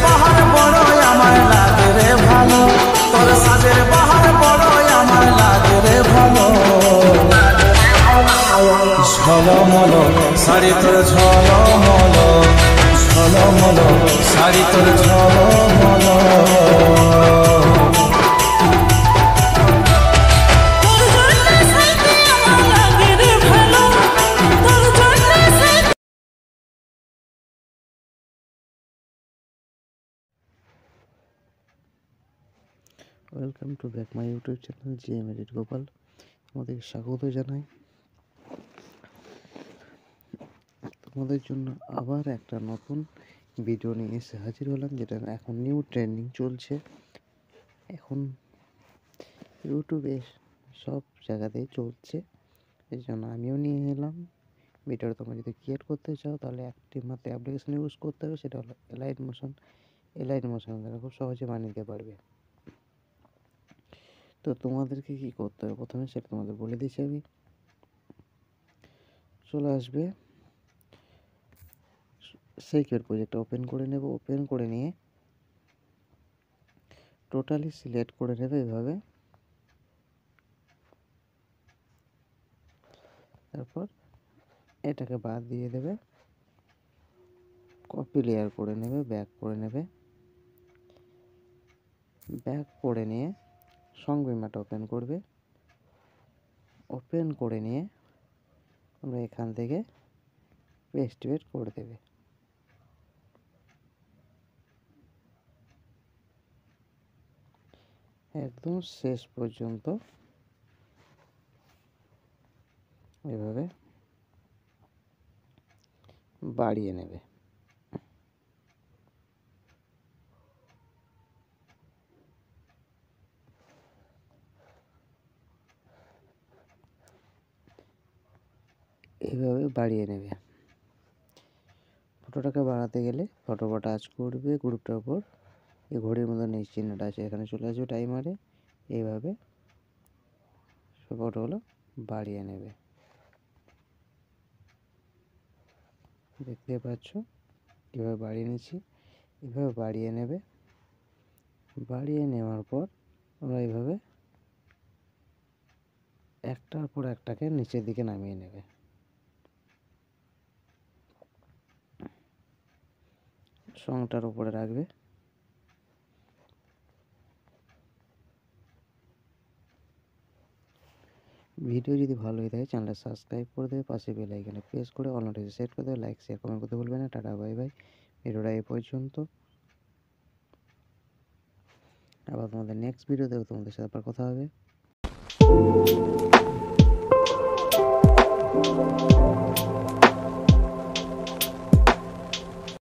বাহার বড়ই আমায় লাগে রে ভালো, তোর সাজের বাহার বড়ই আমায় লাগে রে ভালো। ঝলমল শাড়ি তোর ঝলমল, ঝলমল শাড়ি তোর ঝলমল। Welcome to back my YouTube channel GM edit Gopal. তোমাদের স্বাগত জানাই। তোমাদের জন্য আবার একটা নতুন ভিডিও নিয়ে এসে হাজির হলাম, যেটা এখন নিউ ট্রেন্ডিং চলছে। এখন ইউটিউবে সব জায়গাতেই চলছে, এই জন্য আমিও নিয়ে এলাম ভিডিওটা। তোমরা যদি ক্রিয়েট করতে চাও তাহলে একটি মাত্র অ্যাপ্লিকেশন ইউজ করতে হবে, সেটা হলো এলাইট মোশন। এলাইট মোশন দ্বারা খুব সহজে বানিয়ে দিতে পারবে। তো তোমাদেরকে কি করতে হবে প্রথমে সেটা তোমাদের বলে দিচ্ছি আমি। চলে আসবে সিকিউর প্রজেক্টটা ওপেন করে নেব। ওপেন করে নিয়ে টোটালি সিলেক্ট করে নেবে এভাবে। তারপর এটাকে বাদ দিয়ে দেবে, কপি লেয়ার করে নেবে, ব্যাক করে নেবে। ব্যাক করে নিয়ে সংবিমাটা ওপেন করবে। ওপেন করে নিয়ে আমরা এখান থেকে পেস্ট করে দেবে। একদম শেষ পর্যন্ত এভাবে বাড়িয়ে নেবে। এইভাবে বাড়িয়ে নেবে। ফটোটাকে বাড়াতে গেলে ফটো টাচ করবে গ্রুপটার উপর, এই ঘড়ির মধ্যে নিচ চিহ্নটা আছে, এখানে চলে আসবে টাইমারে। এইভাবে সব ফটোগুলো বাড়িয়ে নেবে। দেখতে পাচ্ছ কীভাবে বাড়িয়ে নিচ্ছি। এভাবে বাড়িয়ে নেবে। বাড়িয়ে নেওয়ার পর আমরা এইভাবে একটার পর একটাকে নিচের দিকে নামিয়ে নেবে। সংটার উপরে রাখবে। ভিডিও যদি ভালো হয়ে থাকে চ্যানেলটা সাবস্ক্রাইব করে দেবে, পাশে বেল আইকনে প্রেস করে অল নোটিফিকেশন সেট করে দেবে, লাইক শেয়ার কমেন্ট করতে ভুলবে না। Tata bye bye. ভিডিওটা এই পর্যন্ত। আবার তোমাদের নেক্সট ভিডিও দেবো, তোমাদের সাথে আবার কথা হবে।